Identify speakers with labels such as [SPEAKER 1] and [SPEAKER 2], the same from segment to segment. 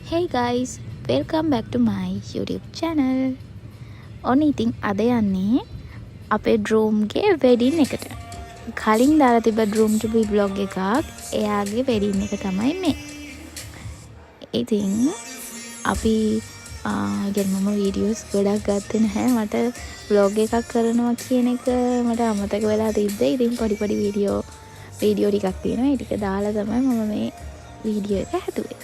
[SPEAKER 1] Hey guys, welcome back to my YouTube channel. ඔන්න ඉතින් අද යන්නේ අපේ ඩ්‍රූම්ගේ වෙඩින් එකට. කලින් දාලා තිබ්බ ඩ්‍රූම් to be vlog එකක්. එයාගේ වෙඩින් එක තමයි මේ. ඉතින් අපි මම වීඩියෝස් ගොඩක් ගත්තේ නැහැ. මට vlog එකක් කරනවා කියන එක මට අමතක වෙලා තිබ්බේ. ඉතින් පොඩි වීඩියෝ ටිකක් තියෙනවා. ඒ ටික දාලා තමයි මම මේ වීඩියෝ එක හැදුවේ.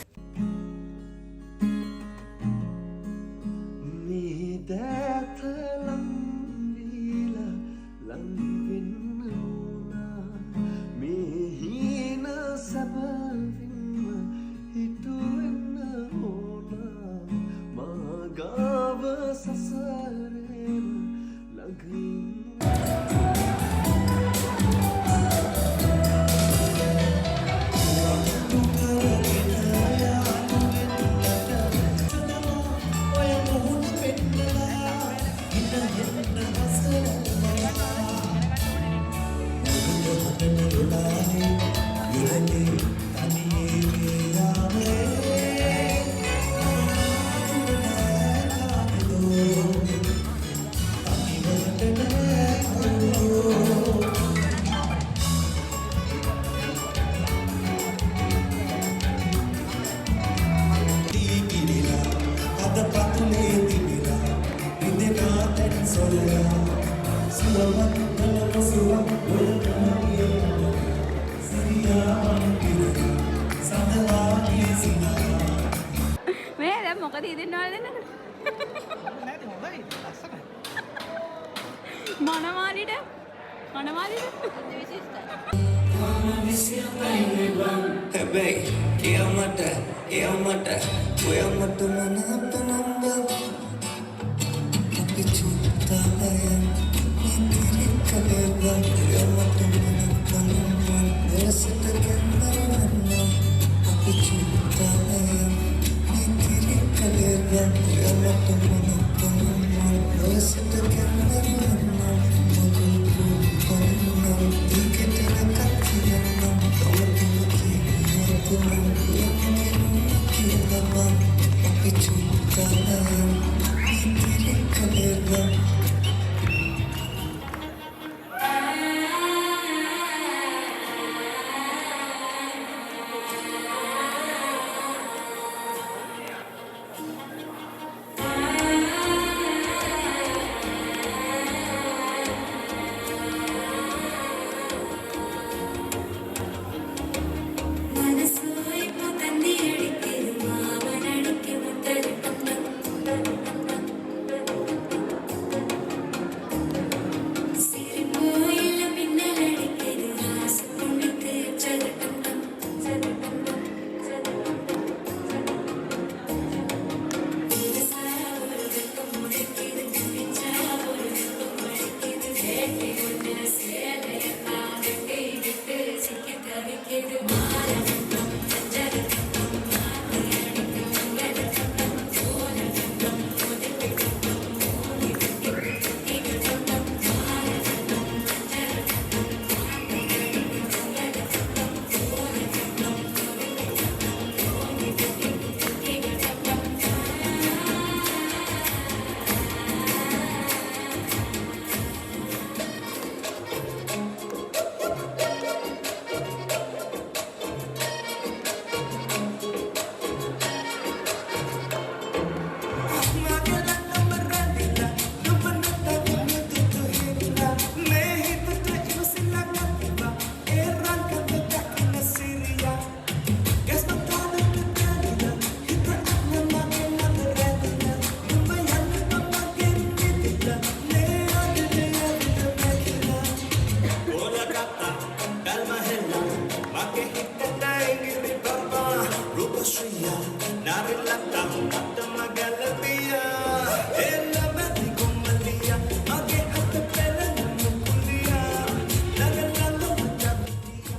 [SPEAKER 1] මේ දැන් මොකද හිතෙන්නවද දෙන්නද මනමාලිට
[SPEAKER 2] හැබැයි කියමට ඔයමට මනප නම්බ අපි චුත්තාලයන් ඉදිරි කලේවා ඔයමට මනප නම්බ දෙසට කැන්දරවන්න අපි චුත්තාලයන් ඉදිරි කලේවා ඔයමට මනප නම්බ දෙසට කැන්දරවන්න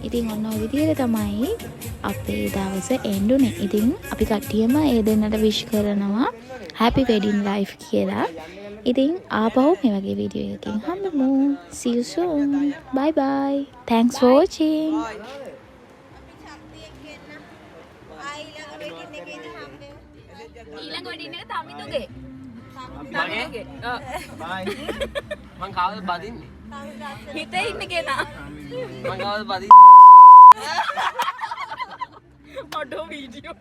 [SPEAKER 1] ඉතින් ඔන්න ඔය විදිහට තමයි අපේ දවස එන්ඩ් උනේ. ඉතින් අපි කට්ටියම ඒ දෙන්නට විශ් කරනවා happy wedding life කියලා. ඉතින් ආපහු මේ වගේ වීඩියෝ එකකින් හම්බෙමු. See you soon. Bye bye. Thanks for watching.
[SPEAKER 3] අපි ඡන්දියක් ගෙන්න ආයිලා වෙඩින් එකේදී හම්බෙමු.
[SPEAKER 1] ඊළඟ වෙඩින් එක තමිතුගේ.
[SPEAKER 3] මගේ බයි මං කවද බදින්නේ
[SPEAKER 1] හිතේ ඉන්න කෙනා.
[SPEAKER 3] මං කවද බදින්නේ
[SPEAKER 1] ඔඩෝ වීඩියෝ.